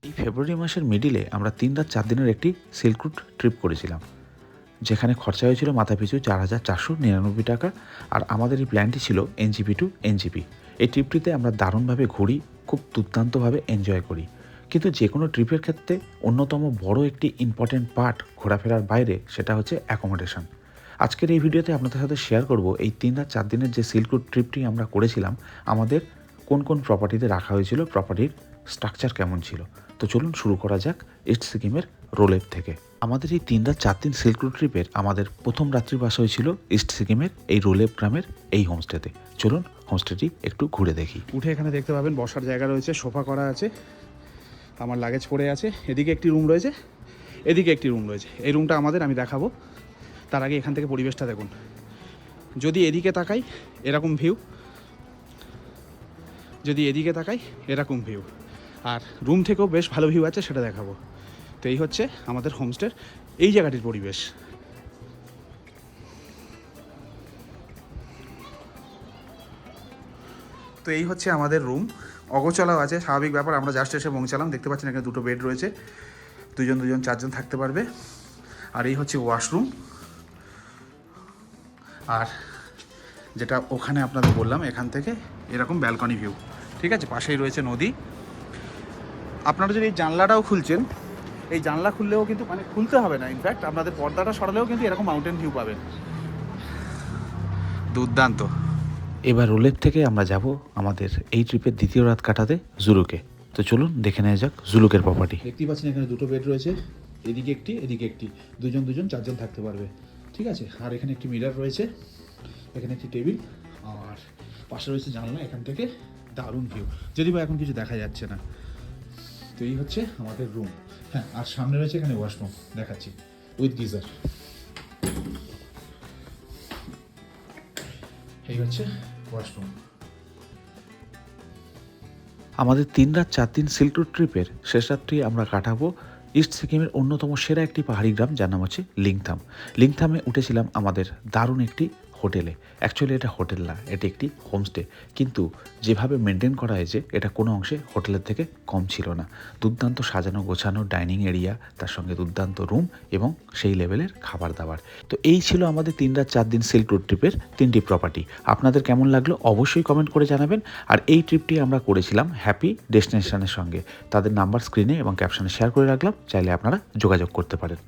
এই ফেব্রুয়ারি মাসের মিডিলে আমরা 3 রাত 4 দিনের একটি সিল্ক রুট ট্রিপ করেছিলাম, যেখানে খরচা হয়েছিল মাথাপিছু 4,499 টাকা। আর আমাদের এই প্ল্যানটি ছিল এনজিপি টু এনজিপি। এই ট্রিপটিতে আমরা দারুণভাবে ঘুরি, খুব দুর্দান্তভাবে এনজয় করি। কিন্তু যে কোনো ট্রিপের ক্ষেত্রে অন্যতম বড় একটি ইম্পর্টেন্ট পার্ট ঘোরাফেরার বাইরে, সেটা হচ্ছে অ্যাকোমোডেশন। আজকের এই ভিডিওতে আপনাদের সাথে শেয়ার করব এই 3 রাত 4 দিনের যে সিল্ক রুট ট্রিপটি আমরা করেছিলাম, আমাদের কোন কোন প্রপার্টিতে রাখা হয়েছিল, প্রপার্টির স্ট্রাকচার কেমন ছিল। তো চলুন শুরু করা যাক ইস্ট সিকিমের রোলেপ থেকে। আমাদের এই 3 রাত 4 দিন সিল্ক রুট ট্রিপের আমাদের প্রথম রাত্রি বাস হয়েছিল ইস্ট সিকিমের এই রোলেপ গ্রামের এই হোমস্টেতে। চলুন হোমস্টেটি একটু ঘুরে দেখি। উঠে এখানে দেখতে পাবেন বসার জায়গা রয়েছে, সোফা করা আছে, আমার লাগেজ পড়ে আছে। এদিকে একটি রুম রয়েছে, এদিকে একটি রুম রয়েছে। এই রুমটা আমাদের, আমি দেখাবো। তার আগে এখান থেকে পরিবেশটা দেখুন। যদি এদিকে তাকাই এরকম ভিউ, যদি এদিকে তাকাই এরকম ভিউ, আর রুম থেকেও বেশ ভালো ভিউ আছে, সেটা দেখাবো। তো এই হচ্ছে আমাদের হোমস্টের এই জায়গাটির পরিবেশ। তো এই হচ্ছে আমাদের রুম। অগোছালাও আছে, স্বাভাবিক ব্যাপার, আমরা জাস্ট এসে পৌঁছালাম। দেখতে পাচ্ছেন এখানে দুটো বেড রয়েছে, দুজন 4জন থাকতে পারবে। আর এই হচ্ছে ওয়াশরুম। আর যেটা ওখানে আপনাদের বললাম, এখান থেকে এরকম ব্যালকনি ভিউ, ঠিক আছে। পাশেই রয়েছে নদী। আপনারা যদি এই জানলাটাও খুলছেন, এই জানলা খুললেও কিন্তু, মানে খুলতে হবে না, ইনফ্যাক্ট আপনাদের পর্দাটা সরালেও কিন্তু এরকম মাউন্টেন ভিউ পাবেন। দুর্দান্ত। এবার রোলেপ থেকে আমরা যাব আমাদের এই ট্রিপের দ্বিতীয় রাত কাটাতে জুলুকে। তো চলুন দেখে নেওয়া যাক জুলুকের প্রপার্টি। দেখতেই পাচ্ছেন এখানে দুটো বেড রয়েছে, এদিকে একটি, এদিকে একটি, দুজন 4জন থাকতে পারবে, ঠিক আছে। আর এখানে একটি মিরার রয়েছে, এখানে একটি টেবিল, আর পাশে রয়েছে জানলা। এখান থেকে দারুণ ভিউ, যদি বা এখন কিছু দেখা যাচ্ছে না। তো এই হচ্ছে আমাদের রুম। হ্যাঁ, আর সামনে রয়েছে এখানে ওয়াশরুম, দেখাচ্ছি, উইথ গিজার। এই হচ্ছে ওয়াশরুম। আমাদের 3 রাত 4 দিন সিল্ক রুট ট্রিপের শেষ রাত্রি আমরা কাটাবো ইস্ট সিকিমের অন্যতম সেরা একটি পাহাড়ি গ্রাম, যার নাম হচ্ছে লিংথাম। লিংথামে উঠেছিলাম আমাদের দারুণ একটি হোটেলে। অ্যাকচুয়ালি এটা হোটেল না, এটি একটি হোমস্টে, কিন্তু যেভাবে মেনটেন করা হয়েছে এটা কোনো অংশে হোটেলের থেকে কম ছিল না। দুর্দান্ত সাজানো গোছানো ডাইনিং এরিয়া, তার সঙ্গে দুর্দান্ত রুম এবং সেই লেভেলের খাবার দাবার। তো এই ছিল আমাদের 3 রাত 4 দিন সিল্ক রুট ট্রিপের 3টি প্রপার্টি। আপনাদের কেমন লাগলো অবশ্যই কমেন্ট করে জানাবেন। আর এই ট্রিপটি আমরা করেছিলাম হ্যাপি ডেস্টিনেশনের সঙ্গে। তাদের নাম্বার স্ক্রিনে এবং ক্যাপশনে শেয়ার করে রাখলাম, চাইলে আপনারা যোগাযোগ করতে পারেন।